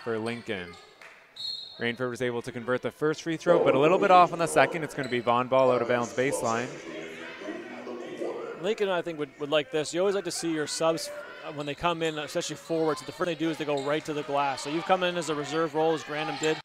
for Lincoln. Rainford was able to convert the first free throw, but a little bit off on the second. It's going to be Vaughan ball out of bounds baseline. Lincoln, I think, would like this. You always like to see your subs when they come in, especially forwards. The first thing they do is they go right to the glass. So you've come in as a reserve role, as Grandin did.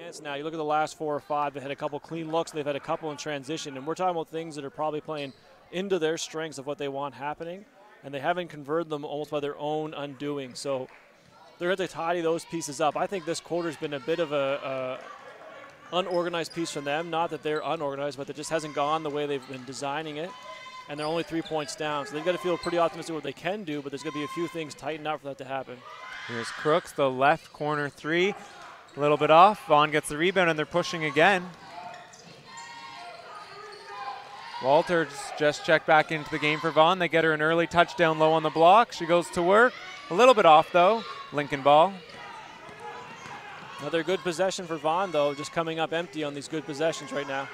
Chance now. You look at the last 4 or 5. They had a couple clean looks. They've had a couple in transition. And we're talking about things that are probably playing into their strengths of what they want happening. And they haven't converted them almost by their own undoing. So they're going to tidy those pieces up. I think this quarter's been a bit of a unorganized piece from them. Not that they're unorganized, but it just hasn't gone the way they've been designing it. And they're only 3 points down. So they've got to feel pretty optimistic what they can do, but there's going to be a few things tightened out for that to happen. Here's Crooks, the left corner 3. A little bit off. Vaughan gets the rebound, and they're pushing again. Walters just checked back into the game for Vaughan. They get her an early touchdown low on the block. She goes to work. A little bit off, though. Lincoln ball. Another good possession for Vaughan, though, just coming up empty on these good possessions right now.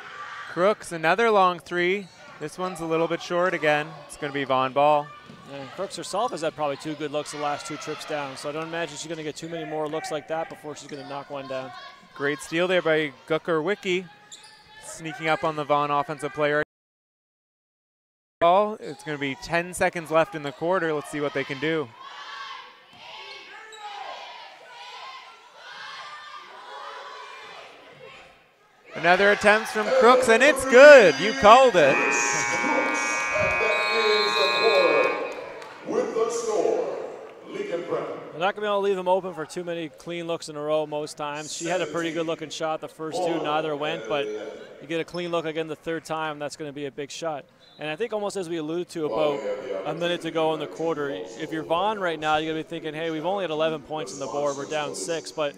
Crooks, another long 3. This one's a little bit short again. It's going to be Vaughan ball. And Crooks herself has had probably 2 good looks the last 2 trips down, so I don't imagine she's going to get too many more looks like that before she's going to knock one down. Great steal there by Gucker-Wicki, sneaking up on the Vaughan offensive player. It's going to be 10 seconds left in the quarter. Let's see what they can do. Another attempt from Crooks, and it's good. You called it. They're not going to be able to leave them open for too many clean looks in a row most times. She had a pretty good looking shot the first 2, neither went, but you get a clean look again the 3rd time, that's going to be a big shot. And I think almost as we alluded to about a minute to go in the quarter, if you're Vaughan right now, you're going to be thinking, hey, we've only had 11 points on the board, we're down 6, but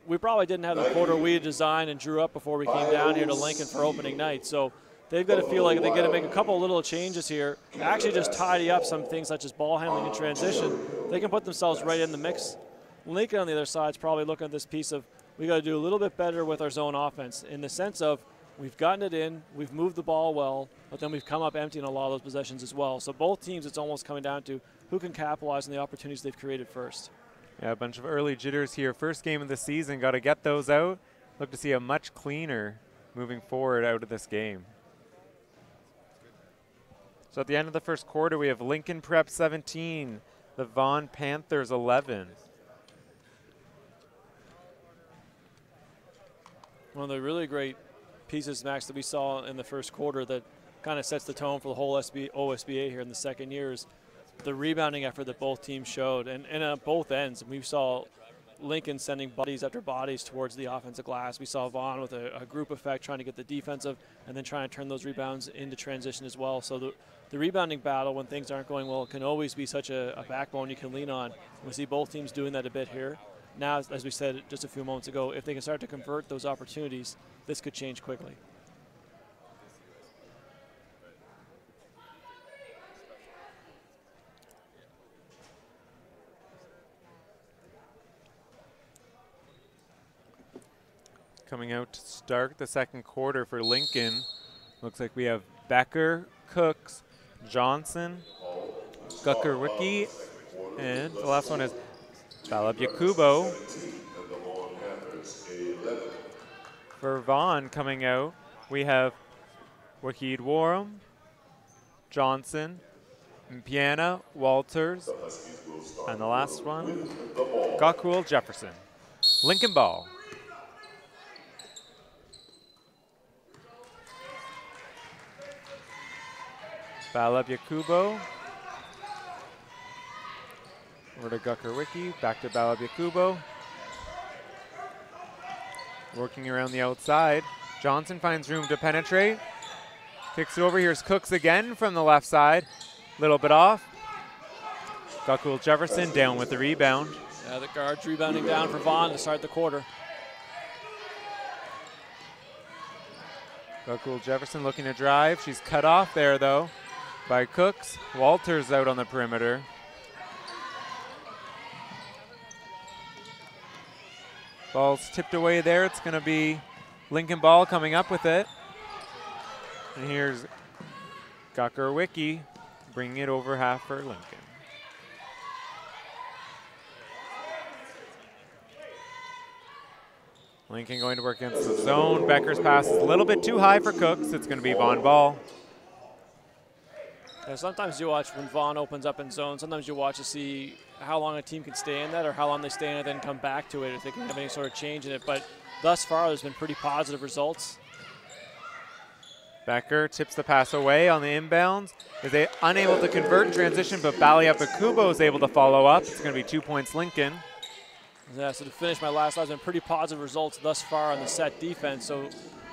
we probably didn't have the quarter we designed and drew up before we came down here to Lincoln for opening night. So they've got to feel like they're going to make a couple of little changes here, actually just tidy up some things such as ball handling and transition. They can put themselves right in the mix. Lincoln on the other side is probably looking at this piece of we got to do a little bit better with our zone offense in the sense of we've gotten it in, we've moved the ball well, but then we've come up empty in a lot of those possessions as well. So both teams, it's almost coming down to who can capitalize on the opportunities they've created first. Yeah, a bunch of early jitters here. First game of the season, got to get those out. Look to see a much cleaner moving forward out of this game. So at the end of the first quarter, we have Lincoln Prep 17, the Vaughan Panthers 11. One of the really great pieces, Max, that we saw in the first quarter that kind of sets the tone for the whole OSBA here in the second year is the rebounding effort that both teams showed. And on both ends, we saw Lincoln sending bodies after bodies towards the offensive glass. We saw Vaughan with a group effect trying to get the defensive and then trying to turn those rebounds into transition as well. So the rebounding battle when things aren't going well can always be such a backbone you can lean on. We see both teams doing that a bit here. Now, as we said just a few moments ago, if they can start to convert those opportunities, this could change quickly. Coming out to start the second quarter for Lincoln, looks like we have Becker, Cooks, Johnson, Guckerwicki, and the last one is Balab-Yakubo. For Vaughan coming out, we have Wahid Warham, Johnson, Mpiana, Walters, and the last one, Gokul Jefferson. Lincoln ball. Balab-Yakubo. Over to Guckerwicki, back to Balab-Yakubo. Working around the outside. Johnson finds room to penetrate. Kicks it over. Here's Cooks again from the left side. Little bit off. Gokul Jefferson down with the rebound. Yeah, the guards rebounding down for Vaughan to start the quarter. Gokul Jefferson looking to drive. She's cut off there though by Cooks. Walters out on the perimeter. Ball's tipped away there. It's going to be Lincoln ball coming up with it. And here's Guckerwicki bringing it over half for Lincoln. Lincoln going to work against the zone. Becker's pass is a little bit too high for Cooks. It's going to be Vaughan ball. Yeah, sometimes you watch when Vaughan opens up in zone, sometimes you watch to see how long a team can stay in that or how long they stay in it and then come back to it if they can have any sort of change in it. But thus far, there's been pretty positive results. Becker tips the pass away on the inbounds. Is they unable to convert in transition, but Balab-Yakubo is able to follow up. It's going to be 2 points Lincoln. Yeah, so to finish my last slide, been pretty positive results thus far on the set defense. So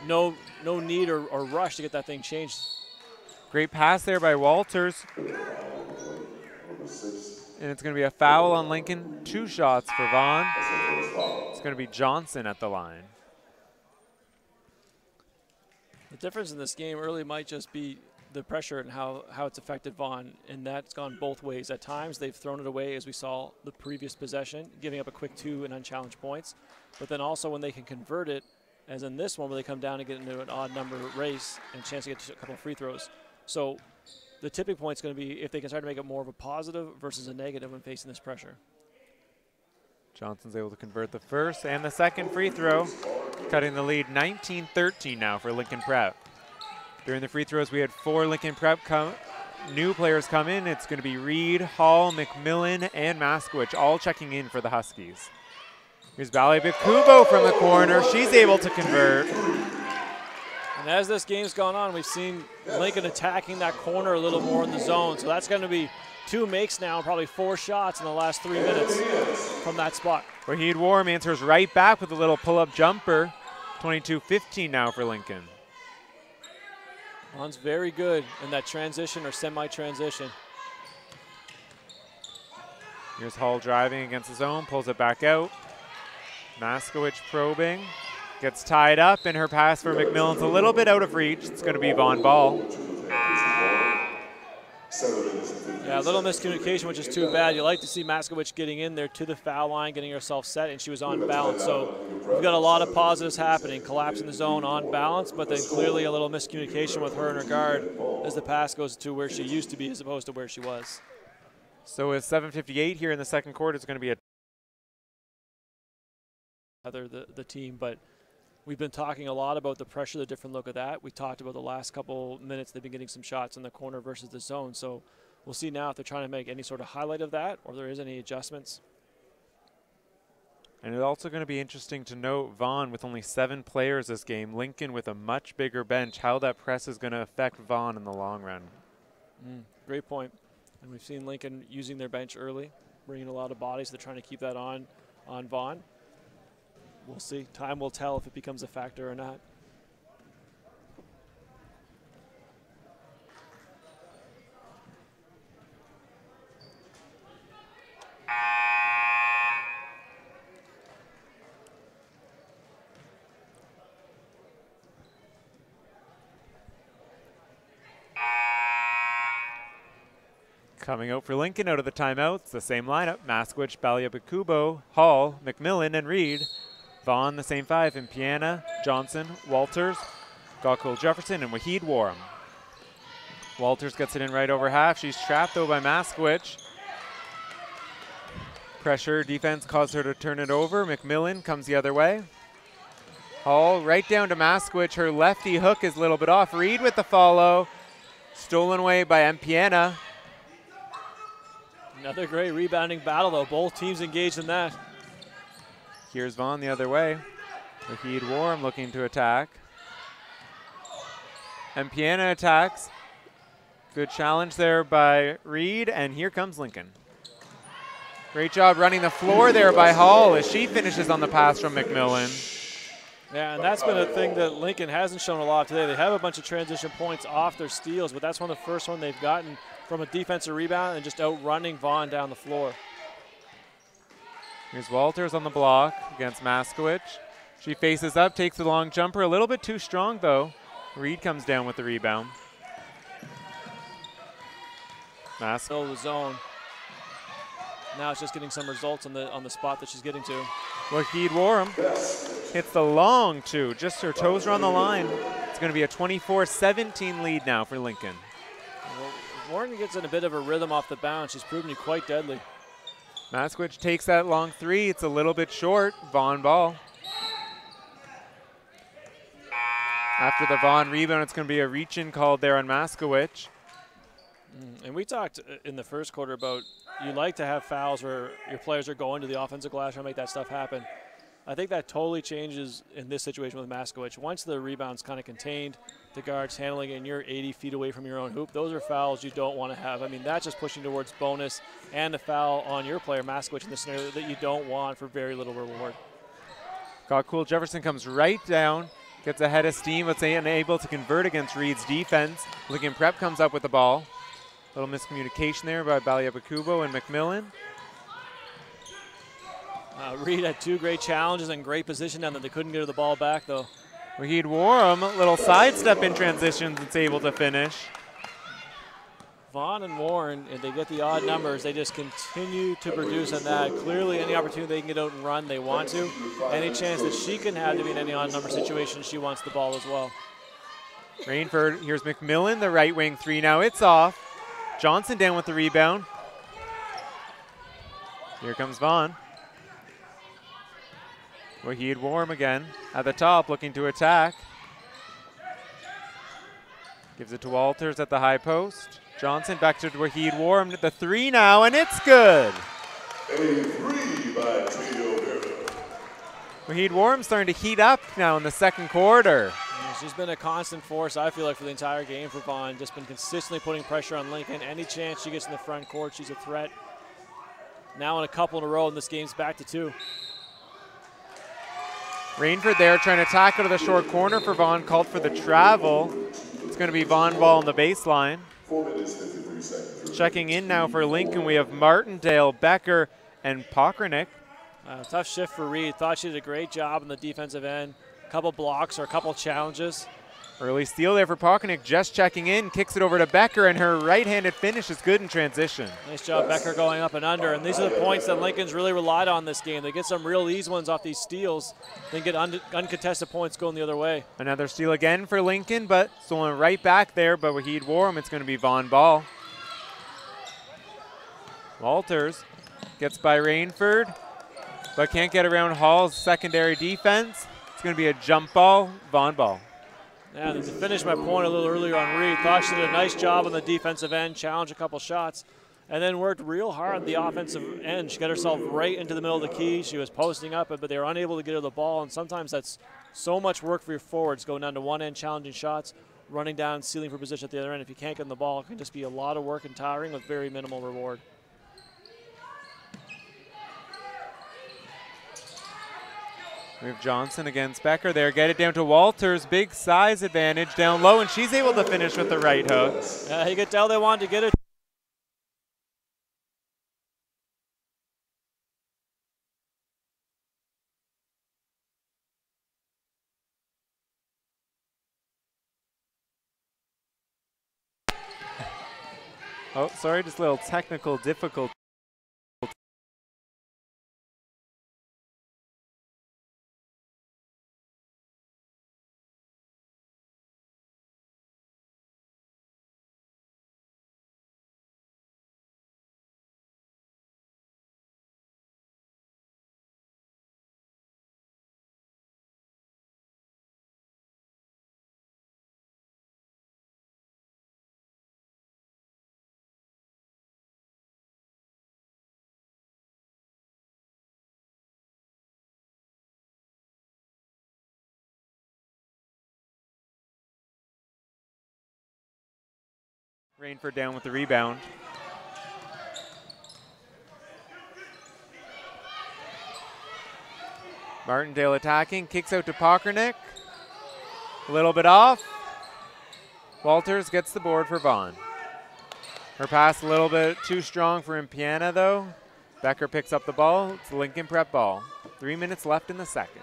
no need or rush to get that thing changed. Great pass there by Walters. And it's going to be a foul on Lincoln. 2 shots for Vaughan. It's going to be Johnson at the line. The difference in this game really might just be the pressure and how it's affected Vaughan, and that's gone both ways. At times, they've thrown it away, as we saw the previous possession, giving up a quick 2 and unchallenged points. But then also when they can convert it, as in this one where they come down and get into an odd number race and a chance to get a couple of free throws. So the tipping point is going to be if they can start to make it more of a positive versus a negative when facing this pressure. Johnson's able to convert the first and the second free throw, cutting the lead 19-13 now for Lincoln Prep. During the free throws, we had 4 Lincoln Prep new players come in. It's going to be Reed, Hall, McMillan, and Maskowicz, all checking in for the Huskies. Here's Balab-Yakubo from the corner. She's able to convert. And as this game's gone on, we've seen Lincoln attacking that corner a little more in the zone. So that's going to be 2 makes now, probably 4 shots in the last 3 minutes from that spot. Wahid Warham answers right back with a little pull-up jumper. 22-15 now for Lincoln. Vaughan's very good in that transition or semi-transition. Here's Hall driving against the zone, pulls it back out. Maskowicz probing, gets tied up, and her pass for McMillan's a little bit out of reach. It's going to be Vaughan ball. Yeah, a little miscommunication, which is too bad. You like to see Maskowicz getting in there to the foul line, getting herself set, and she was on balance. So we've got a lot of positives happening. Collapse in the zone on balance, but then clearly a little miscommunication with her and her guard as the pass goes to where she used to be as opposed to where she was. So with 7:58 here in the second quarter, it's going to be a The team, but We've been talking a lot about the pressure, the different look of that. We talked about the last couple minutes they've been getting some shots in the corner versus the zone. So we'll see now if they're trying to make any sort of highlight of that or there is any adjustments. And it's also going to be interesting to note Vaughan with only 7 players this game, Lincoln with a much bigger bench, how that press is going to affect Vaughan in the long run. Great point. And we've seen Lincoln using their bench early, bringing a lot of bodies. They're trying to keep that on Vaughan. We'll see. Time will tell if it becomes a factor or not. Coming out for Lincoln out of the timeouts, the same lineup: Maskwich, Balyabakubo, Hall, McMillan, and Reed. Vaughan, the same 5, Impiana, Johnson, Walters, Gokul Jefferson, and Wahid Warham. Walters gets it in right over half. She's trapped, though, by Maskwich. Pressure defense caused her to turn it over. McMillan comes the other way. Hall right down to Maskwich. Her lefty hook is a little bit off. Reed with the follow. Stolen away by Impiana. Another great rebounding battle, though. Both teams engaged in that. Here's Vaughan the other way. Wahid Warham looking to attack. Impiana attacks. Good challenge there by Reed, and here comes Lincoln. Great job running the floor there by Hall as she finishes on the pass from McMillan. Yeah, and that's been a thing that Lincoln hasn't shown a lot today. They have a bunch of transition points off their steals, but that's one of the first one they've gotten from a defensive rebound and just outrunning Vaughan down the floor. Here's Walters on the block against Maskwich. She faces up, takes the long jumper, a little bit too strong though. Reed comes down with the rebound. Still the zone. Now it's just getting some results on the spot that she's getting to. Wahid Warham hits the long 2, just her toes are on the line. It's going to be a 24-17 lead now for Lincoln. Well, Warren gets in a bit of a rhythm off the bounce. She's proven to be quite deadly. Maskwich takes that long 3. It's a little bit short. Vaughan ball. After the Vaughan rebound, it's going to be a reach-in called there on Maskwich. And we talked in the first quarter about you like to have fouls where your players are going to the offensive glass trying to make that stuff happen. I think that totally changes in this situation with Maskwich. Once the rebound's kind of contained, the guard's handling it, and you're 80 feet away from your own hoop, those are fouls you don't want to have. I mean, that's just pushing towards bonus and a foul on your player, Maskwich, in the scenario that you don't want for very little reward. Gokul Jefferson comes right down, gets ahead of steam, but unable to convert against Reed's defense. Lincoln Prep comes up with the ball. Little miscommunication there by Balyabakubo and McMillan. Reed had 2 great challenges and great position down there. They couldn't get the ball back, though. Wahid Warham, little sidestep in transitions, it's able to finish. Vaughan and Warren, if they get the odd numbers, they just continue to produce on that. Clearly, any opportunity they can get out and run, they want to. Any chance that she can have to be in any odd number situation, she wants the ball as well. Rainford, here's McMillan, the right wing 3 now, it's off. Johnson down with the rebound. Here comes Vaughan. Wahid Warham again at the top, looking to attack. Gives it to Walters at the high post. Johnson back to Wahid Warham at the 3 now, and it's good. A 3 by Tito Guerra. Wahid Warham starting to heat up now in the second quarter. She's been a constant force, I feel like, for the entire game for Vaughan. Just been consistently putting pressure on Lincoln. Any chance she gets in the front court, she's a threat. Now in a couple in a row, and this game's back to 2. Rainford there trying to tackle to the short corner for Vaughan, called for the travel. It's going to be Vaughan ball on the baseline. 4 minutes, 53 seconds. Checking in now for Lincoln, we have Martindale, Becker, and Pokranick. Tough shift for Reed. Thought she did a great job on the defensive end. Couple blocks or a couple challenges. Early steal there for Pokranick, just checking in, kicks it over to Becker, and her right-handed finish is good in transition. Nice job, Becker, going up and under. And these are the points that Lincoln's really relied on this game. They get some real easy ones off these steals, then get uncontested points going the other way. Another steal again for Lincoln, but stolen right back there by Wahid Warham. It's going to be Vaughan ball. Walters gets by Rainford, but can't get around Hall's secondary defense. It's going to be a jump ball, Vaughan ball. Yeah, to finish my point a little earlier on Reed, thought she did a nice job on the defensive end, challenged a couple shots, and then worked real hard on the offensive end. She got herself right into the middle of the key. She was posting up, but they were unable to get her the ball, and sometimes that's so much work for your forwards, going down to one end, challenging shots, running down, sealing for position at the other end. If you can't get in the ball, it can just be a lot of work and tiring with very minimal reward. We have Johnson against Becker there. Get it down to Walters. Big size advantage down low, and she's able to finish with the right hook. You could tell they wanted to get it. Oh, sorry, just a little technical difficulty. Rainford down with the rebound. Martindale attacking, kicks out to Pockernick. A little bit off. Walters gets the board for Vaughan. Her pass a little bit too strong for Impiana though. Becker picks up the ball. It's the Lincoln Prep ball. 3 minutes left in the second.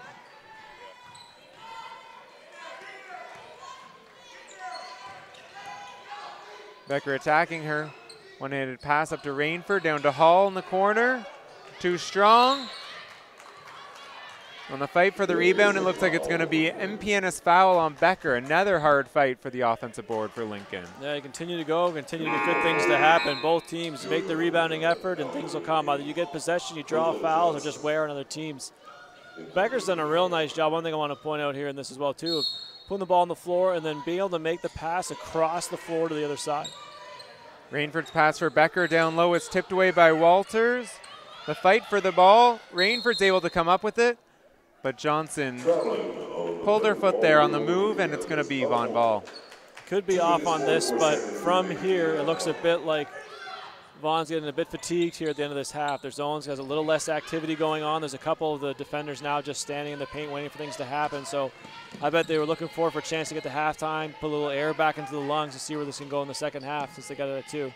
Becker attacking her. One-handed pass up to Rainford, down to Hall in the corner. Too strong. On the fight for the rebound, it looks like it's going to be Impiana's foul on Becker. Another hard fight for the offensive board for Lincoln. Yeah, continue to go, continue to get good things to happen. Both teams make the rebounding effort and things will come. Either you get possession, you draw fouls, or just wear on other teams. Becker's done a real nice job. One thing I want to point out here in this as well too, of putting the ball on the floor and then being able to make the pass across the floor to the other side. Rainford's pass for Becker down low is tipped away by Walters. The fight for the ball. Rainford's able to come up with it, but Johnson pulled her foot there on the move, and it's going to be Vaughan ball. Could be off on this, but from here it looks a bit like Vaughan's getting a bit fatigued here at the end of this half. Their zones has a little less activity going on. There's a couple of the defenders now just standing in the paint waiting for things to happen. So I bet they were looking for a chance to get to halftime, put a little air back into the lungs to see where this can go in the second half since they got it at 2.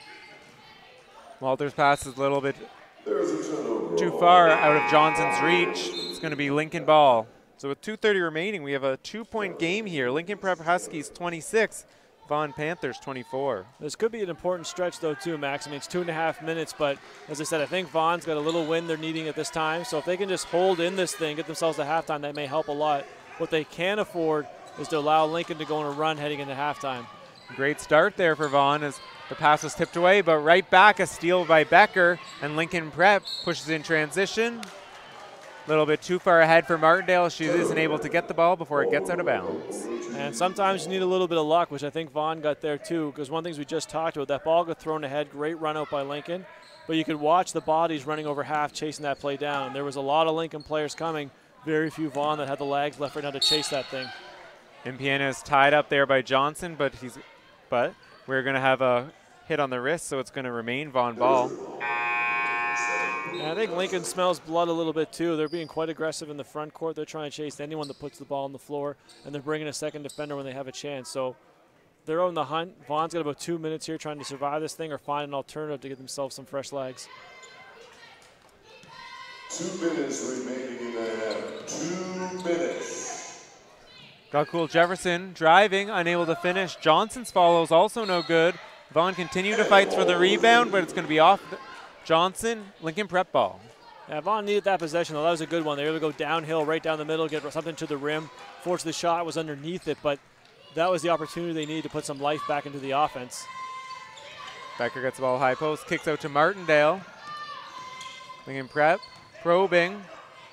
Walters' pass is a little bit too far out of Johnson's reach. It's going to be Lincoln ball. So with 2:30 remaining, we have a 2-point game here. Lincoln Prep Huskies 26, Vaughan Panthers 24. This could be an important stretch though too, Max. I mean, it's 2.5 minutes, but as I said, I think Vaughan's got a little win they're needing at this time. So if they can just hold in this thing, get themselves to halftime, that may help a lot. What they can afford is to allow Lincoln to go on a run heading into halftime. Great start there for Vaughan as the pass was tipped away, but right back, a steal by Becker, and Lincoln Prep pushes in transition. A little bit too far ahead for Martindale. She isn't able to get the ball before it gets out of bounds. And sometimes you need a little bit of luck, which I think Vaughan got there too, because one of the things we just talked about, that ball got thrown ahead, great run out by Lincoln, but you could watch the bodies running over half chasing that play down. There was a lot of Lincoln players coming, very few Vaughan that had the legs left right now to chase that thing. Impiana is tied up there by Johnson, but we're going to have a hit on the wrist, so it's going to remain Vaughan ball. Yeah, I think Lincoln smells blood a little bit too. They're being quite aggressive in the front court. They're trying to chase anyone that puts the ball on the floor, and they're bringing a second defender when they have a chance. So they're on the hunt. Vaughan's got about 2 minutes here trying to survive this thing or find an alternative to get themselves some fresh legs. 2 minutes remaining in the half. 2 minutes. Got cool Jefferson driving, unable to finish. Johnson's follows also no good. Vaughan continue to fight for the rebound, but it's going to be off Johnson. Lincoln Prep ball. Yeah, Vaughan needed that possession, though. That was a good one. They were able to go downhill right down the middle, get something to the rim. Fortunately, the shot was underneath it, but that was the opportunity they needed to put some life back into the offense. Becker gets the ball high post, kicks out to Martindale. Lincoln Prep probing.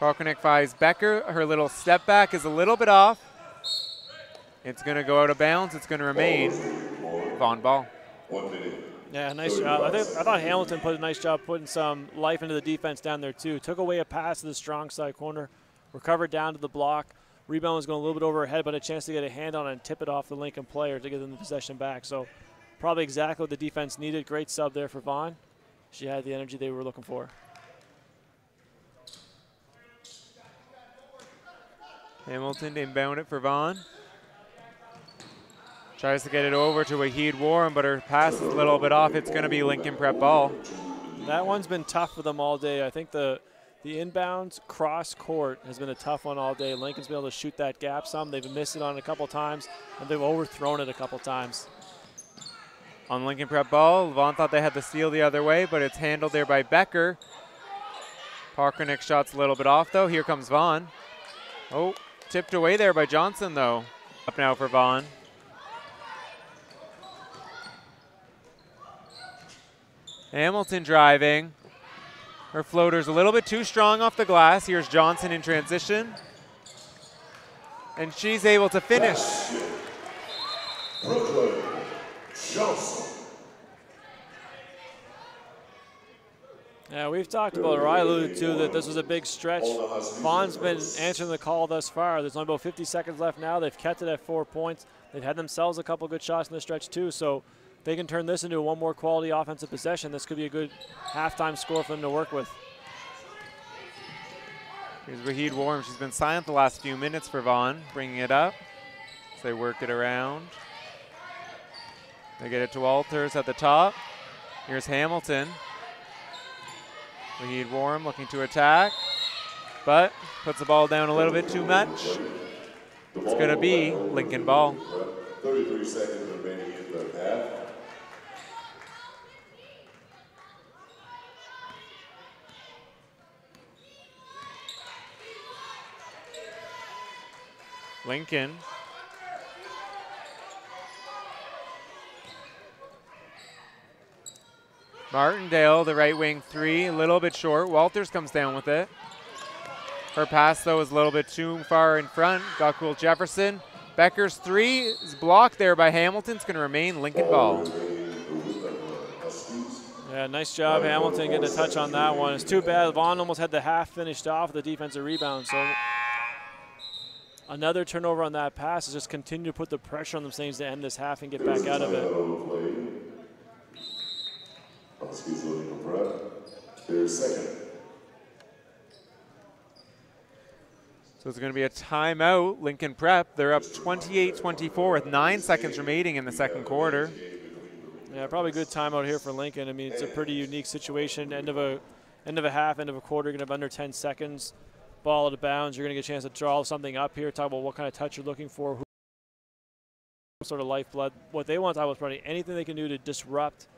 Parkernick finds Becker. Her little step back is a little bit off. It's going to go out of bounds. It's going to remain Vaughan ball. 1 minute. Yeah, nice job. I thought Hamilton put a nice job putting some life into the defense down there too. Took away a pass to the strong side corner, recovered down to the block. Rebound was going a little bit over her head, but a chance to get a hand on it and tip it off the Lincoln player to get them the possession back. So probably exactly what the defense needed. Great sub there for Vaughan. She had the energy they were looking for. Hamilton inbound it for Vaughan. Tries to get it over to Wahid Warren, but her pass is a little bit off. It's going to be Lincoln Prep ball. That one's been tough for them all day. I think the inbounds cross court has been a tough one all day. Lincoln's been able to shoot that gap some. They've missed it on it a couple times, and they've overthrown it a couple times. On Lincoln Prep ball, Vaughan thought they had the steal the other way, but it's handled there by Becker. Parkernick shot's a little bit off, though. Here comes Vaughan. Oh, tipped away there by Johnson, though. Up now for Vaughan. Hamilton driving. Her floater's a little bit too strong off the glass. Here's Johnson in transition. And she's able to finish. Brooklyn Johnson. Yeah, we've talked about, or I alluded to, that this was a big stretch. Vaughan's been answering the call thus far. There's only about 50 seconds left now. They've kept it at 4 points. They've had themselves a couple good shots in the stretch too, so they can turn this into one more quality offensive possession. This could be a good halftime score for them to work with. Here's Wahid Warren. She's been silent the last few minutes for Vaughan, bringing it up as they work it around. They get it to Walters at the top. Here's Hamilton. Wahid Warren looking to attack, but puts the ball down a little bit too much. It's going to be Lincoln ball. 33 seconds remaining in the half. Lincoln. Martindale, the right wing three, a little bit short. Walters comes down with it. Her pass, though, is a little bit too far in front. Got cool Jefferson. Becker's three is blocked there by Hamilton. It's going to remain Lincoln ball. Yeah, nice job, Hamilton, getting a touch on that one. It's too bad. Vaughan almost had the half finished off with the defensive rebound. So another turnover on that pass is just continue to put the pressure on them things to end this half and get back out of it. There's second. So it's going to be a timeout. Lincoln Prep, they're up 28-24 with 9 seconds remaining in the second quarter. Yeah, probably a good timeout here for Lincoln. I mean, it's a pretty unique situation. End of a half, end of a quarter, you're going to have under 10 seconds. Ball out of bounds. You're going to get a chance to draw something up here. Talk about what kind of touch you're looking for, who sort of lifeblood. What they want to talk about is probably anything they can do to disrupt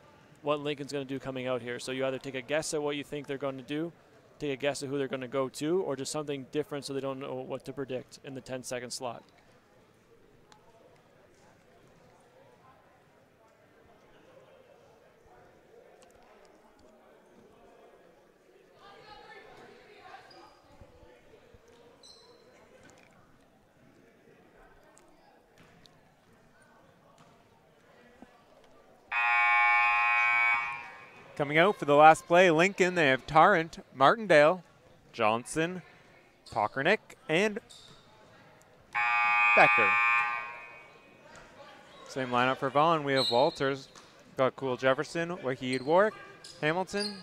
what Lincoln's going to do coming out here. So you either take a guess at what you think they're going to do, take a guess at who they're going to go to, or just something different so they don't know what to predict in the 10-second slot. Coming out for the last play, Lincoln, they have Tarrant, Martindale, Johnson, Parkernick, and Becker. Same lineup for Vaughan. We have Walters, got Cool Jefferson, Wahid Warwick, Hamilton.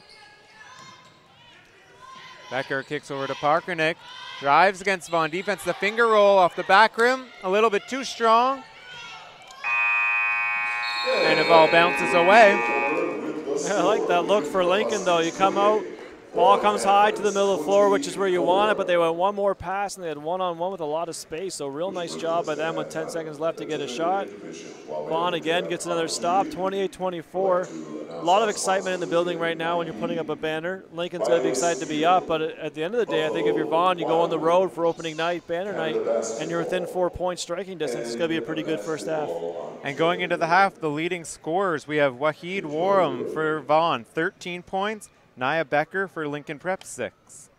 Becker kicks over to Parkernick, drives against Vaughan defense. The finger roll off the back rim, a little bit too strong. And the ball bounces away. I like that look for Lincoln, though. You come out, ball comes high to the middle of the floor, which is where you want it, but they went one more pass, and they had one-on-one with a lot of space. So real nice job by them with 10 seconds left to get a shot. Vaughan again gets another stop, 28-24. A lot of excitement in the building right now when you're putting up a banner. Lincoln's going to be excited to be up, but at the end of the day, I think if you're Vaughan, you go on the road for opening night, banner night, and you're within 4 points striking distance. It's going to be a pretty good first half. And going into the half, the leading scorers, we have Wahid Warham for Vaughan, 13 points. Nia Becker for Lincoln Prep, 6.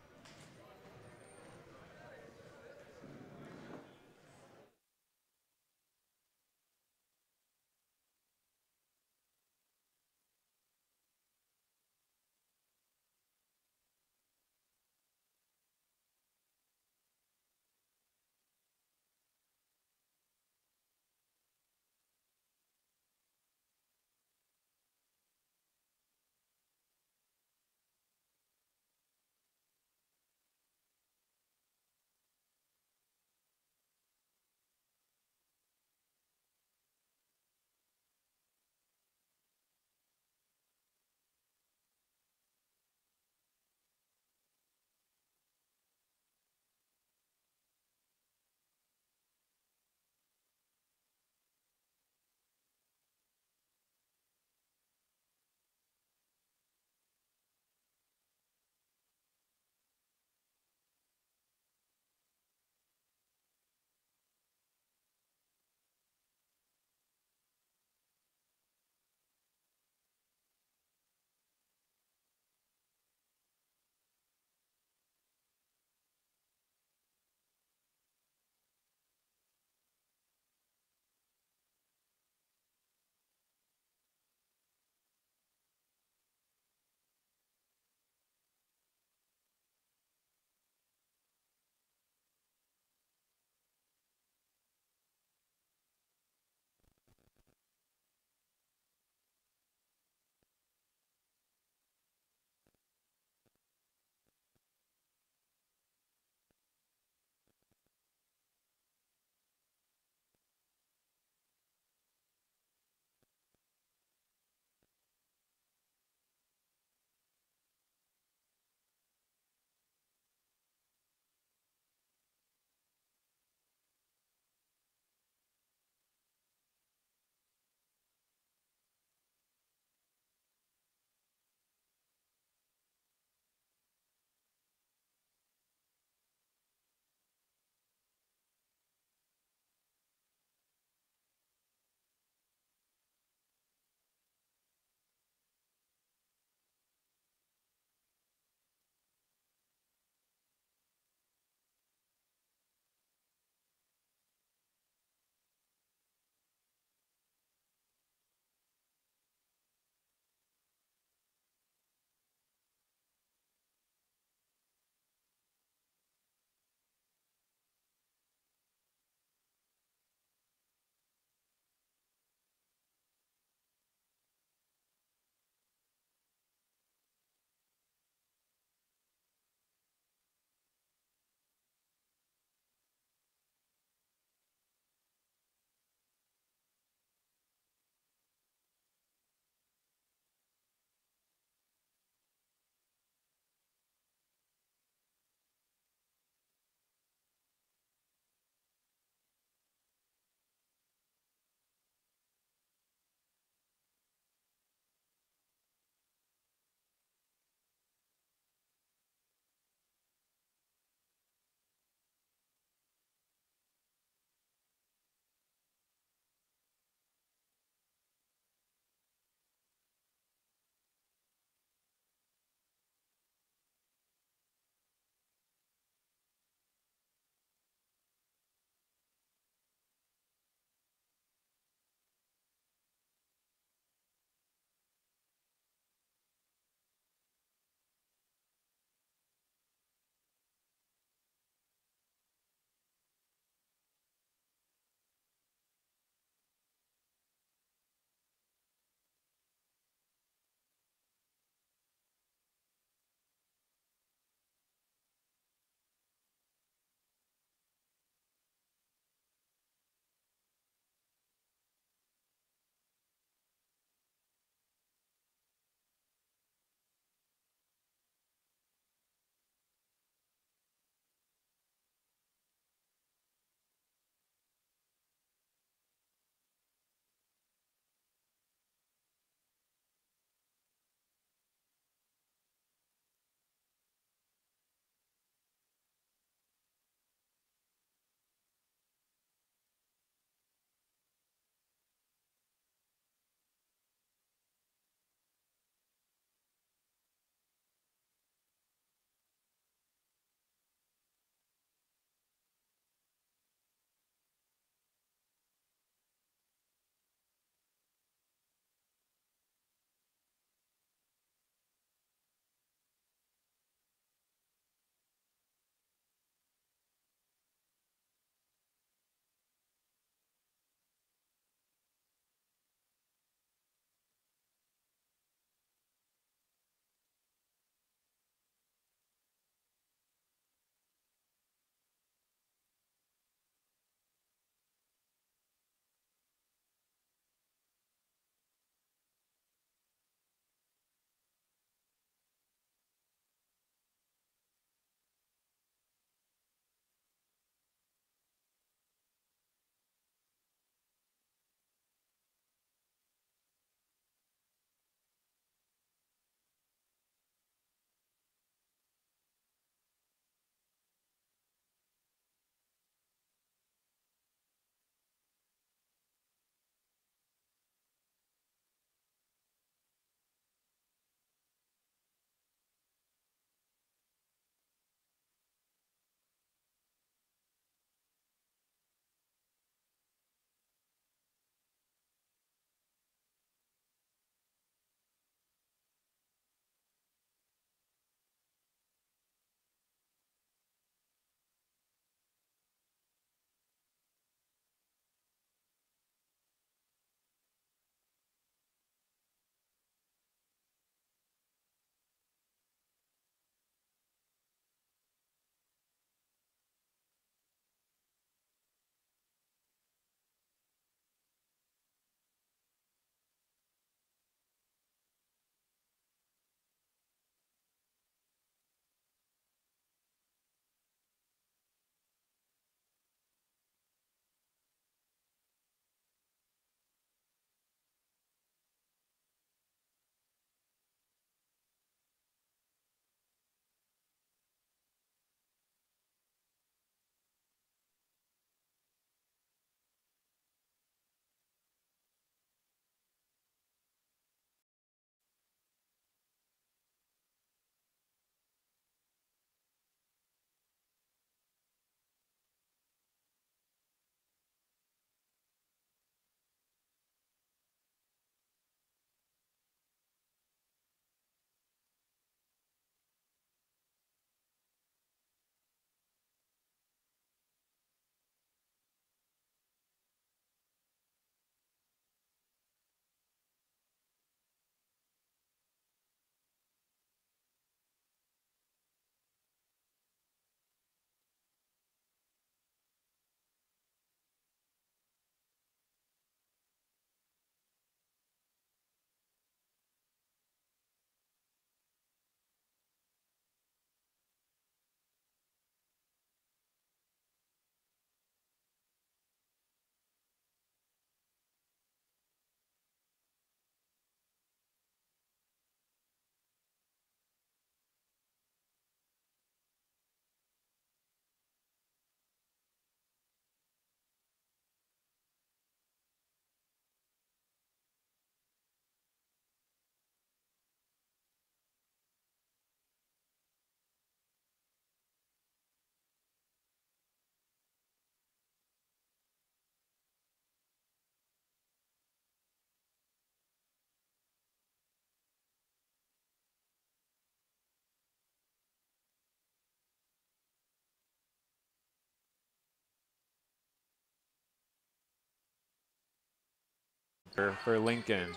for Lincoln.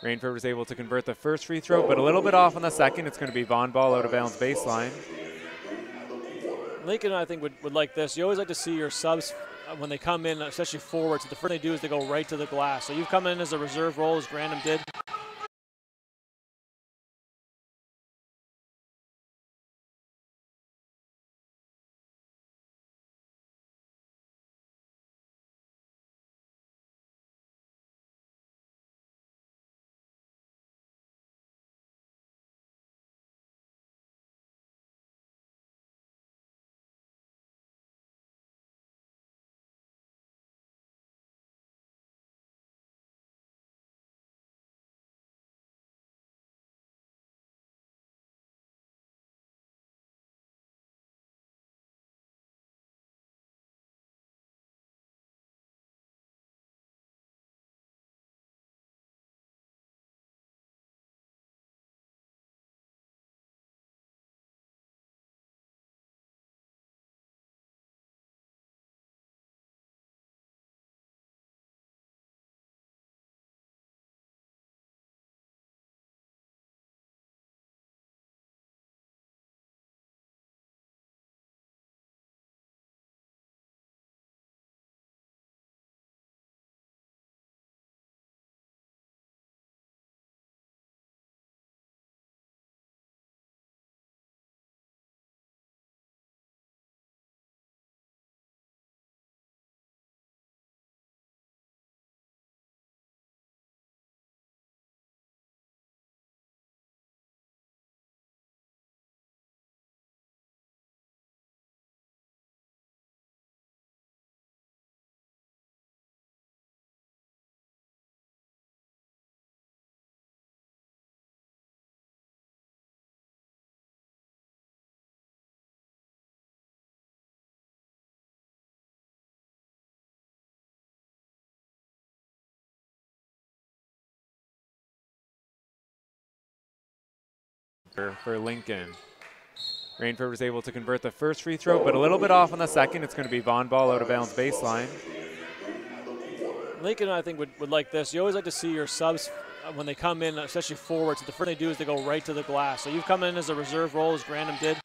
Rainford was able to convert the first free throw, but a little bit off on the second. It's going to be Vaughan ball out of bounds baseline. Lincoln, I think, would like this. You always like to see your subs when they come in, especially forwards. The first thing they do is they go right to the glass. So you've come in as a reserve role, as Grandin did. For Lincoln. Rainford was able to convert the first free throw, but a little bit off on the second. It's going to be Vaughan ball out of bounds baseline. Lincoln, I think, would like this. You always like to see your subs when they come in, especially forwards. The first thing they do is they go right to the glass. So you've come in as a reserve role, as Grandin did.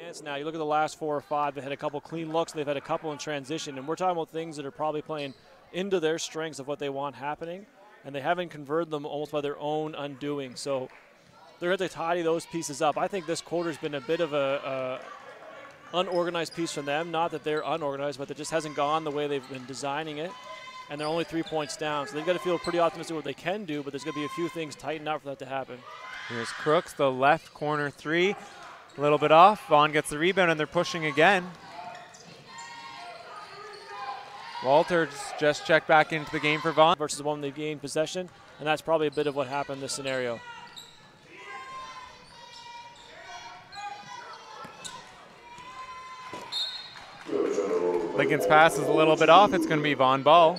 chance now. You look at the last 4 or 5, they had a couple clean looks, they've had a couple in transition, and we're talking about things that are probably playing into their strengths of what they want happening, and they haven't converted them almost by their own undoing. So they're going to tidy those pieces up. I think this quarter's been a bit of a unorganized piece from them. Not that they're unorganized, but it just hasn't gone the way they've been designing it, and they're only 3 points down. So they've got to feel pretty optimistic what they can do, but there's going to be a few things tightened out for that to happen. Here's Crooks, the left corner 3. A little bit off. Vaughan gets the rebound, and they're pushing again. Walters just checked back into the game for Vaughan. Versus one they've gained possession, and that's probably a bit of what happened in this scenario. Lincoln's pass is a little bit off. It's going to be Vaughan ball.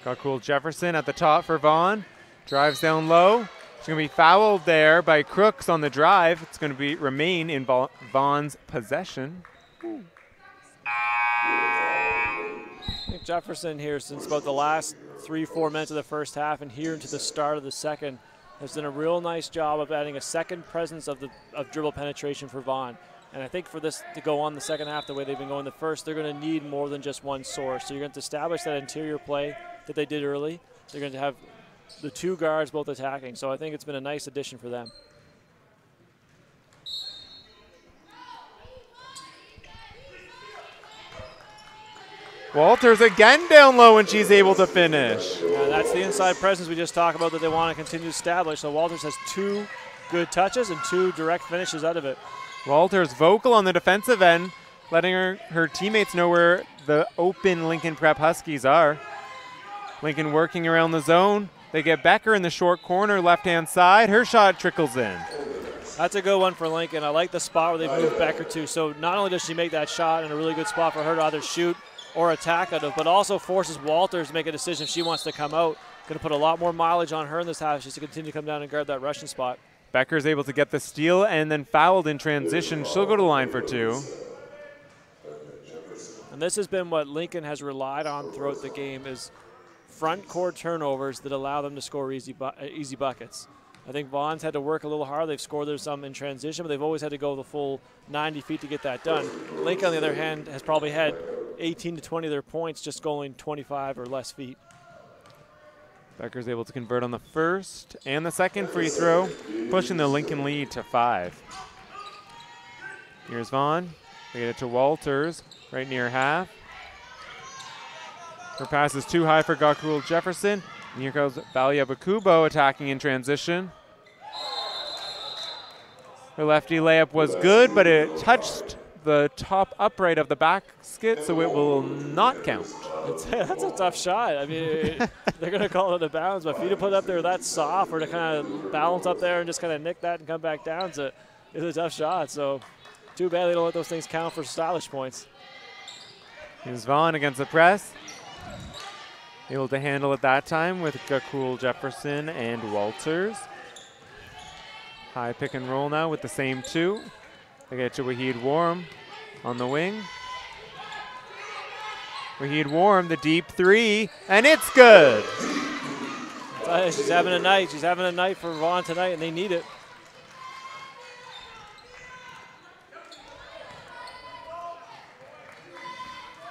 GOTW Jefferson at the top for Vaughan. Drives down low. She's going to be fouled there by Crooks on the drive. It's going to remain in Vaughan's possession. I think Jefferson here, since about the last 3-4 minutes of the first half and here into the start of the second, has done a real nice job of adding a second presence of dribble penetration for Vaughan. And I think for this to go on the second half the way they've been going the first, they're going to need more than just one source. So you're going to establish that interior play that they did early. They're going to have the 2 guards both attacking. So I think it's been a nice addition for them. Walters again down low, and she's able to finish. Yeah, that's the inside presence we just talked about that they want to continue to establish. So Walters has 2 good touches and 2 direct finishes out of it. Walters vocal on the defensive end, letting her teammates know where the open Lincoln Prep Huskies are. Lincoln working around the zone. They get Becker in the short corner, left-hand side. Her shot trickles in. That's a good one for Lincoln. I like the spot where they've moved Becker to. So not only does she make that shot in a really good spot for her to either shoot or attack out of, but also forces Walters to make a decision if she wants to come out. Going to put a lot more mileage on her in this half. She's to continue to come down and guard that Russian spot. Becker's able to get the steal and then fouled in transition. She'll go to the line for 2. And this has been what Lincoln has relied on throughout the game, is front court turnovers that allow them to score easy buckets. I think Vaughan's had to work a little hard. They've scored some in transition, but they've always had to go the full 90 feet to get that done. Lincoln, on the other hand, has probably had 18 to 20 of their points just going 25 or less feet. Becker's able to convert on the first and the second free throw, pushing the Lincoln lead to 5. Here's Vaughan. They get it to Walters, right near half. Her pass is too high for GOTW Jefferson. And here goes Valia Bakubo attacking in transition. Her lefty layup was good, but it touched the top upright of the basket, so it will not count. That's a tough shot. I mean, they're going to call it a bounce, but for you to put it up there that soft or to kind of balance up there and just kind of nick that and come back down, it's a tough shot. So too bad they don't let those things count for stylish points. Here's Vaughan against the press. Able to handle it that time with GOTW Jefferson and Walters. High pick and roll now with the same 2. They get to Wahid Warm on the wing. Wahid Warm, the deep 3, and it's good. She's having a night. She's having a night for Vaughan tonight, and they need it.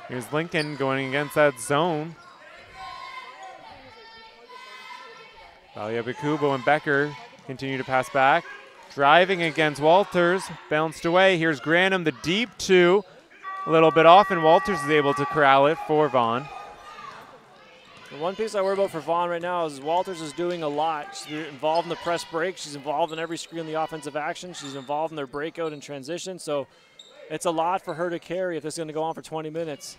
Here's Lincoln going against that zone. Valia Bakubo and Becker continue to pass back. Driving against Walters, bounced away. Here's Granum, the deep 2. A little bit off, and Walters is able to corral it for Vaughan. The one piece I worry about for Vaughan right now is Walters is doing a lot. She's involved in the press break. She's involved in every screen in the offensive action. She's involved in their breakout and transition. So it's a lot for her to carry if this is going to go on for 20 minutes.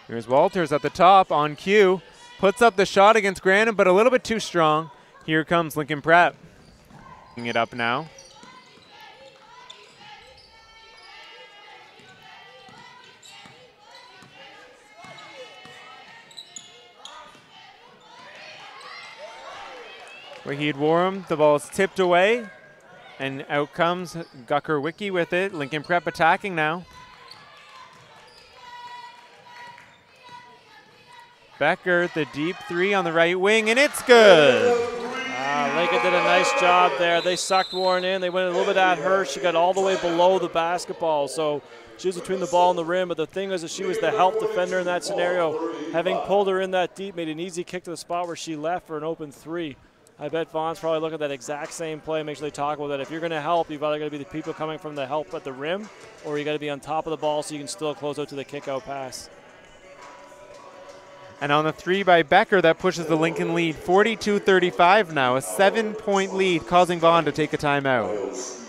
Here's Walters at the top on cue. Puts up the shot against Granum, but a little bit too strong. Here comes Lincoln Prep. Picking it up now. Wahid Warm, the ball is tipped away, and out comes Gucker Wiki with it. Lincoln Prep attacking now. Becker, the deep three on the right wing, and it's good. Lincoln did a nice job there. They sucked Warren in. They went a little bit at her. She got all the way below the basketball. So she was between the ball and the rim. But the thing is that she was the help defender in that scenario. Having pulled her in that deep made an easy kick to the spot where she left for an open three. I bet Vaughn's probably looking at that exact same play. Make sure they talk about that. If you're going to help, you've either got to be the people coming from the help at the rim, or you got to be on top of the ball so you can still close out to the kick-out pass. And on the three by Becker, that pushes the Lincoln lead 42-35 now, a 7-point lead, causing Vaughan to take a timeout.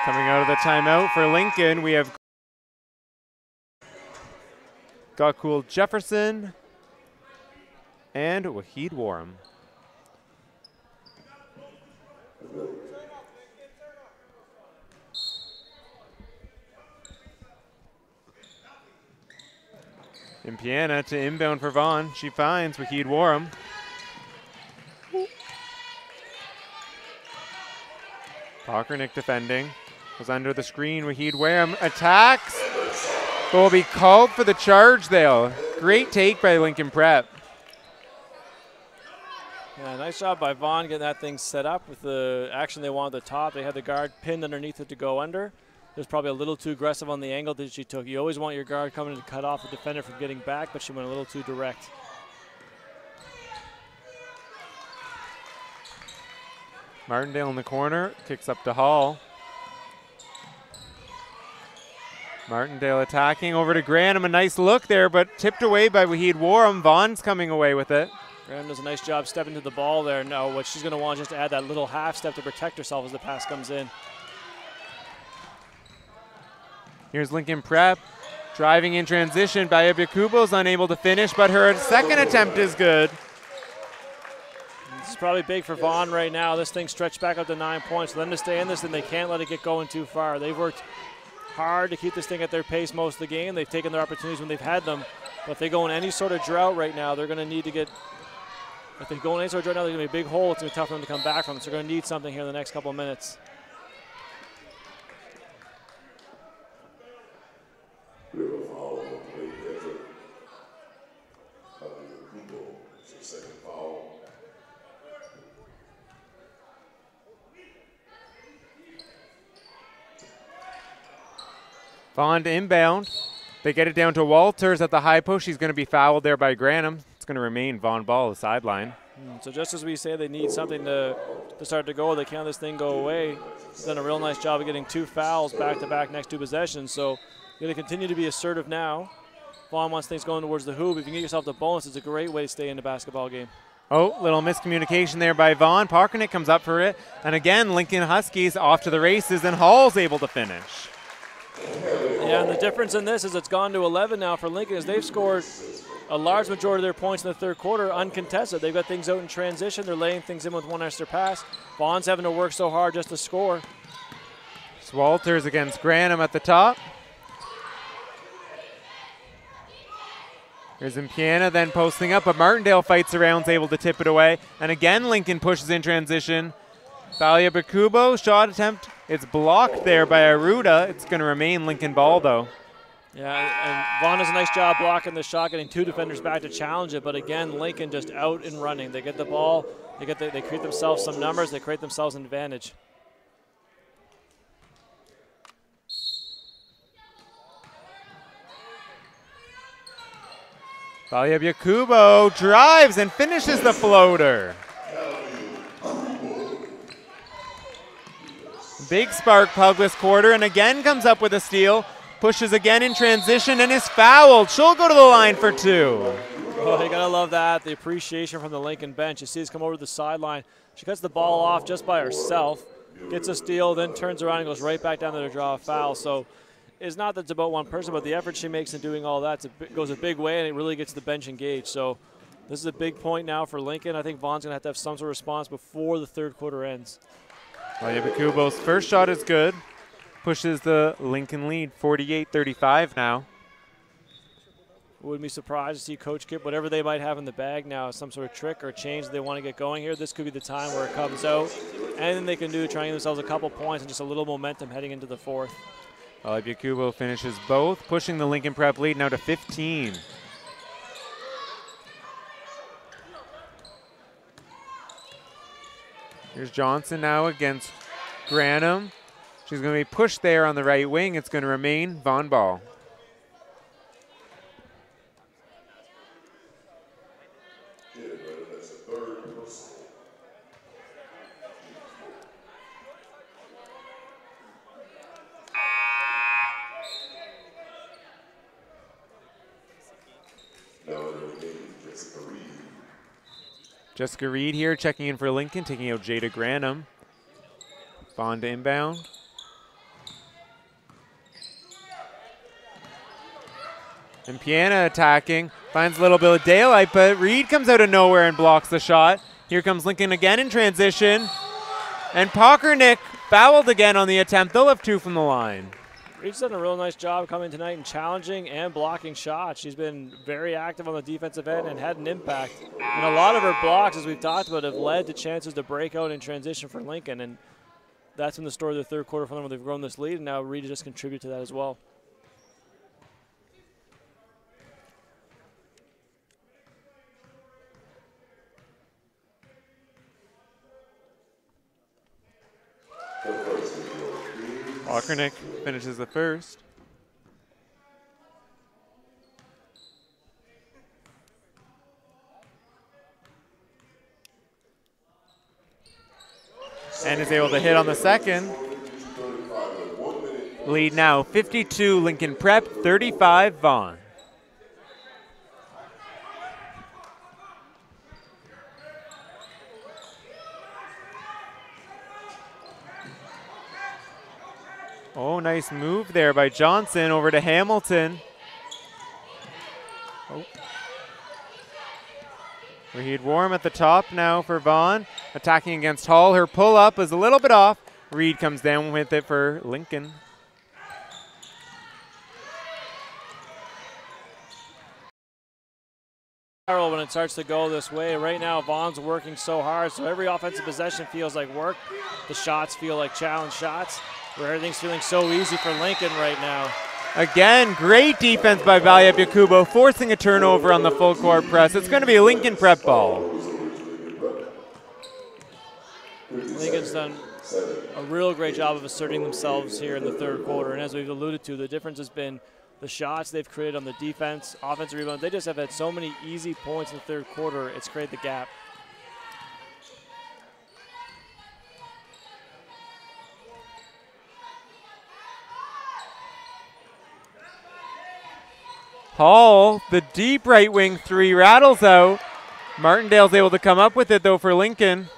Coming out of the timeout for Lincoln, we have Gokul Jefferson and Wahid Warham. Impiana to inbound for Vaughan. She finds Wahid Warham. Pockernick defending. Was under the screen. Wahid Warham attacks, but will be called for the charge though. Great take by Lincoln Prep. Yeah, nice job by Vaughan getting that thing set up with the action they want at the top. They had the guard pinned underneath it to go under. It was probably a little too aggressive on the angle that she took. You always want your guard coming to cut off the defender from getting back, but she went a little too direct. Martindale in the corner, kicks up to Hall. Martindale attacking over to Granham. A nice look there, but tipped away by Wahid Warham. Vaughan's coming away with it. Graham does a nice job stepping to the ball there. Now what she's going to want is just to add that little half step to protect herself as the pass comes in. Here's Lincoln Prep. Driving in transition. Bayabiakubo's unable to finish, but her second attempt is good. This is probably big for Vaughan right now. This thing stretched back up to 9 points. For them to stay in this, and they can't let it get going too far. They've worked hard to keep this thing at their pace most of the game. They've taken their opportunities when they've had them. But if they go in any sort of drought right now, they're going to need to get, if they go in any sort of drought now, there's going to be a big hole. It's going to be tough for them to come back from. So they're going to need something here in the next couple of minutes. Vaughan to inbound. They get it down to Walters at the high post. She's going to be fouled there by Granham. It's going to remain Vaughan ball the sideline. So just as we say they need something to start to go, they can't let this thing go away. They've done a real nice job of getting 2 fouls back-to-back next 2 possessions. So you're going to continue to be assertive now. Vaughan wants things going towards the hoop. If you can get yourself the bonus, it's a great way to stay in the basketball game. Oh, little miscommunication there by Vaughan. Pockernick comes up for it. And again, Lincoln Huskies off to the races, and Hall's able to finish. Yeah, and the difference in this is it's gone to 11 now for Lincoln as they've scored a large majority of their points in the third quarter uncontested. They've got things out in transition. They're laying things in with one extra pass. Vaughan's having to work so hard just to score. It's Walters against Granham at the top. Here's Impiana then posting up, but Martindale fights around, is able to tip it away. And again, Lincoln pushes in transition. Thalia Bakubo, shot attempt. It's blocked there by Aruda. It's going to remain Lincoln ball, though. Yeah, and Vaughan does a nice job blocking the shot, getting 2 defenders back to challenge it. But again, Lincoln just out and running. They get the ball. They create themselves some numbers. They create themselves an advantage. Thalia Bakubo drives and finishes the floater. Big spark plug this quarter, and again comes up with a steal. pushes again in transition and is fouled. She'll go to the line for 2. Oh, you gotta love that, the appreciation from the Lincoln bench. You see us come over to the sideline. She cuts the ball off just by herself, gets a steal, then turns around and goes right back down there to draw a foul. So it's not that it's about one person, but the effort she makes in doing all that goes a big way, and it really gets the bench engaged. So this is a big point now for Lincoln. I think Vaughan's going to have some sort of response before the third quarter ends. Valyabekubo's first shot is good. Pushes the Lincoln lead 48-35 now. Wouldn't be surprised to see Coach Kip, whatever they might have in the bag now, some sort of trick or change they want to get going here. This could be the time where it comes out. Anything they can do, trying themselves a couple points and just a little momentum heading into the fourth. Valyabekubo finishes both, pushing the Lincoln Prep lead now to 15. Here's Johnson now against Granum. She's going to be pushed there on the right wing. It's going to remain Vaughan ball. Jessica Reed here checking in for Lincoln, taking out Jada Granum. Vaughan to inbound. And Piana attacking, finds a little bit of daylight, but Reed comes out of nowhere and blocks the shot. Here comes Lincoln again in transition. And Pockernick fouled again on the attempt. They'll have 2 from the line. Reed's done a real nice job coming tonight and challenging and blocking shots. She's been very active on the defensive end and had an impact. And a lot of her blocks, as we've talked about, have led to chances to break out in transition for Lincoln. And that's been the story of the third quarter for them, where they've grown this lead, and now Reed just contributed to that as well. Pockernick finishes the first. And is able to hit on the second. Lead now 52 Lincoln Prep, 35 Vaughan. Oh, nice move there by Johnson over to Hamilton. Oh. Raheed Warm at the top now for Vaughan. Attacking against Hall. Her pull-up is a little bit off. Reed comes down with it for Lincoln. When it starts to go this way, right now Vaughan's working so hard, so every offensive possession feels like work. The shots feel like challenge shots, where everything's feeling so easy for Lincoln right now. Again, great defense by Valyabekubo, forcing a turnover on the full court press. It's going to be a Lincoln Prep ball. Lincoln's done a real great job of asserting themselves here in the third quarter, and as we've alluded to, the difference has been the shots they've created on the defense, offensive rebound. They just have had so many easy points in the third quarter, it's created the gap. Hall, the deep right wing three, rattles out. Martindale's able to come up with it, though, for Lincoln.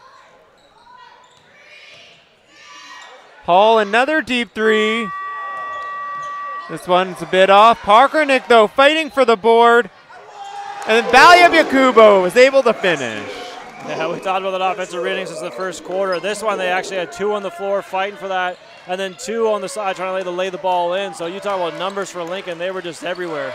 Hall, another deep three. This one's a bit off. Pockernick, though, fighting for the board. And then Valyabekubo was able to finish. Yeah, we talked about that offensive rating since the first quarter. This one, they actually had 2 on the floor fighting for that, and then 2 on the side trying to lay the ball in. So you talk about numbers for Lincoln, they were just everywhere.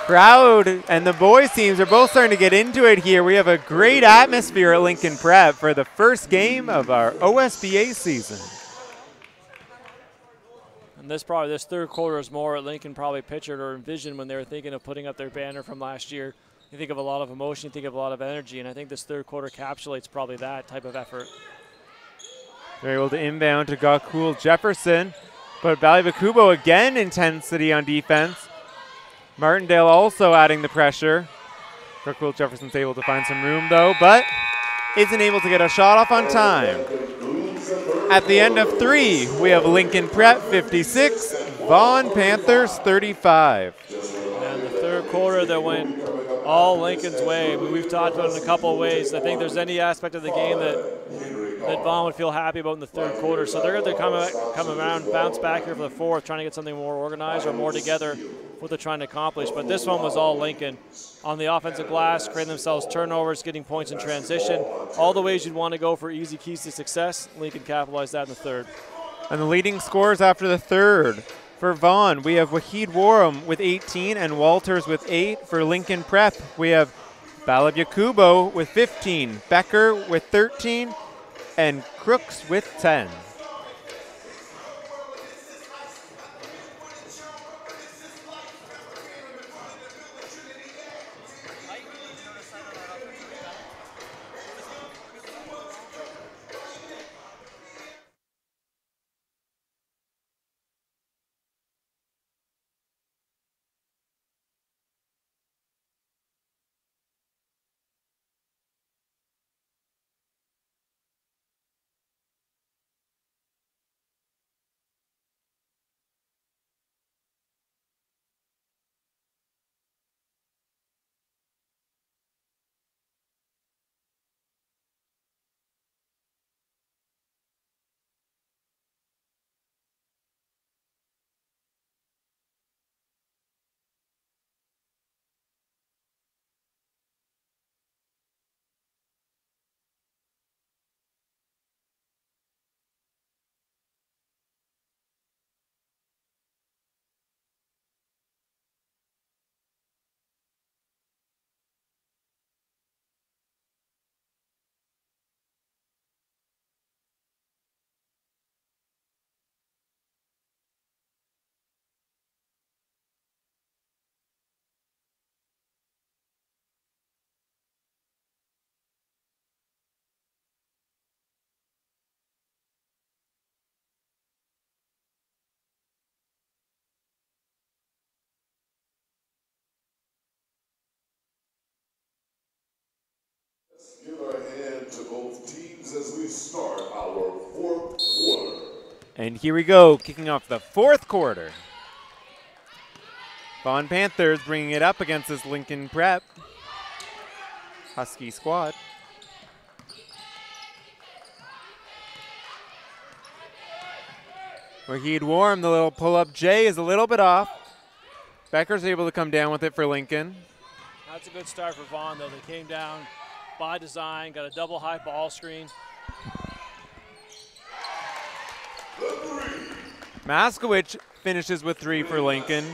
Crowd and the boys teams are both starting to get into it here. We have a great atmosphere at Lincoln Prep for the first game of our OSBA season. And this third quarter is more Lincoln probably pictured or envisioned when they were thinking of putting up their banner from last year. You think of a lot of emotion, you think of a lot of energy, and I think this third quarter encapsulates probably that type of effort. They're able to inbound to Gokul Jefferson, but Valyabekubo again intensity on defense. Martindale also adding the pressure. Gokul Jefferson's able to find some room though, but isn't able to get a shot off on time. At the end of 3, we have Lincoln Prep 56, Vaughan Panthers 35. And the third quarter that went all Lincoln's way. I mean, we've talked about it in a couple of ways. I think there's any aspect of the game that Vaughan would feel happy about in the third quarter. So they're going to come around, bounce back here for the fourth, trying to get something more organized or more together what they're trying to accomplish. But this one was all Lincoln. On the offensive glass, creating themselves turnovers, getting points in transition. All the ways you'd want to go for easy keys to success, Lincoln capitalized that in the third. And the leading scores after the third. For Vaughan, we have Wahid Warham with 18 and Walters with 8. For Lincoln Prep, we have Balab Yakubo with 15, Becker with 13, and Crooks with 10. Give our hand to both teams as we start our fourth quarter. And here we go, kicking off the fourth quarter. Vaughan Panthers bringing it up against this Lincoln Prep Husky squad. Wahid Warham, the little pull-up J is a little bit off. Becker's able to come down with it for Lincoln. That's a good start for Vaughan, though. They came down by design, got a double high ball screen. Maskowicz finishes with 3 for Lincoln.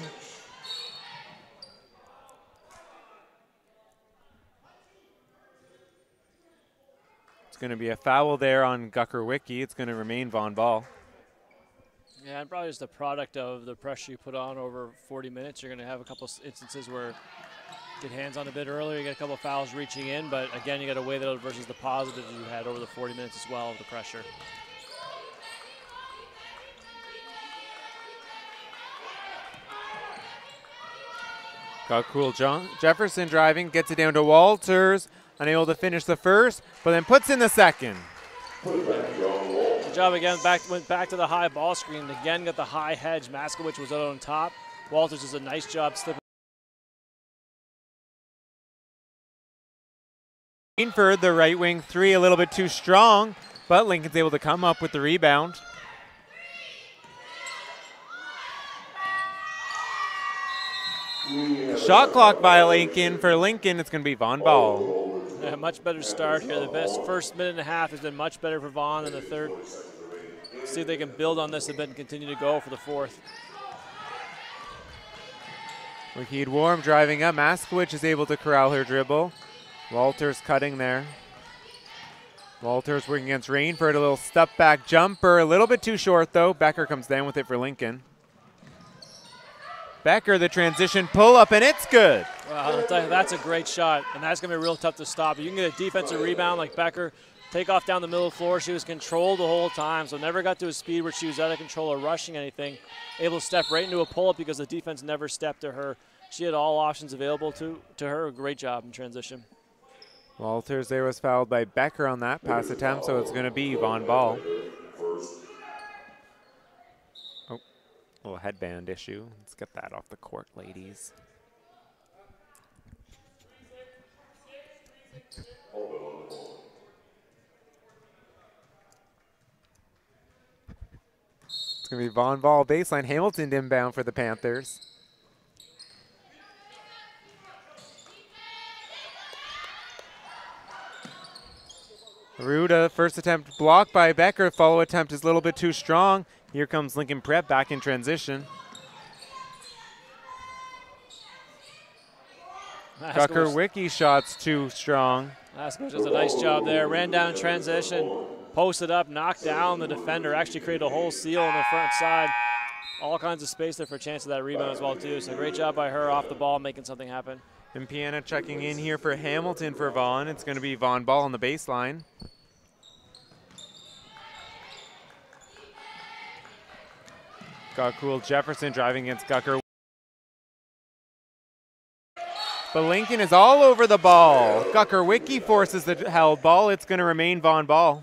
It's going to be a foul there on Gucker-Wicki. It's going to remain Vaughan ball. Yeah, and probably just the product of the pressure you put on over 40 minutes. You're going to have a couple instances where get hands on a bit earlier, you get a couple of fouls reaching in, but again, you got to weigh that out versus the positives you had over the 40 minutes as well of the pressure. Got cool Jefferson driving, gets it down to Walters, unable to finish the first, but then puts in the second. Good job again, went back to the high ball screen, again got the high hedge. Maskowicz was out on top. Walters does a nice job slipping. Greenford, the right wing 3, a little bit too strong, but Lincoln's able to come up with the rebound. Shot clock violation for Lincoln. It's going to be Vaughan ball. Yeah, much better start here. The best first minute and a half has been much better for Vaughan than the third. See if they can build on this a bit and continue to go for the fourth. Wahid Warham driving up. Maskowicz is able to corral her dribble. Walters cutting there. Walters working against Rainford. A little step back jumper. A little bit too short though. Becker comes down with it for Lincoln. Becker, the transition pull up, and it's good. Well, I'll tell you, that's a great shot, and that's going to be real tough to stop. You can get a defensive rebound like Becker, take off down the middle of the floor. She was controlled the whole time, so never got to a speed where she was out of control or rushing anything. Able to step right into a pull-up because the defense never stepped to her. She had all options available to her. A great job in transition. Walters there was fouled by Becker on that pass attempt, so it's going to be Vaughan ball. Little headband issue. Let's get that off the court, ladies. It's going to be Vaughan ball baseline. Hamilton inbound for the Panthers. Ruda, first attempt blocked by Becker. Follow attempt is a little bit too strong. Here comes Lincoln Prep back in transition. Gucker Wiki shot's too strong. Askowitz does a nice job there. Ran down transition, posted up, knocked down the defender. Actually created a whole seal on the front side. All kinds of space there for a chance of that rebound as well too. So great job by her off the ball, making something happen. And Piana checking in here for Hamilton for Vaughan. It's going to be Vaughan ball on the baseline. Got Cool Jefferson driving against Gucker. But Lincoln is all over the ball. Gucker Wiki forces the held ball. It's going to remain Vaughan ball.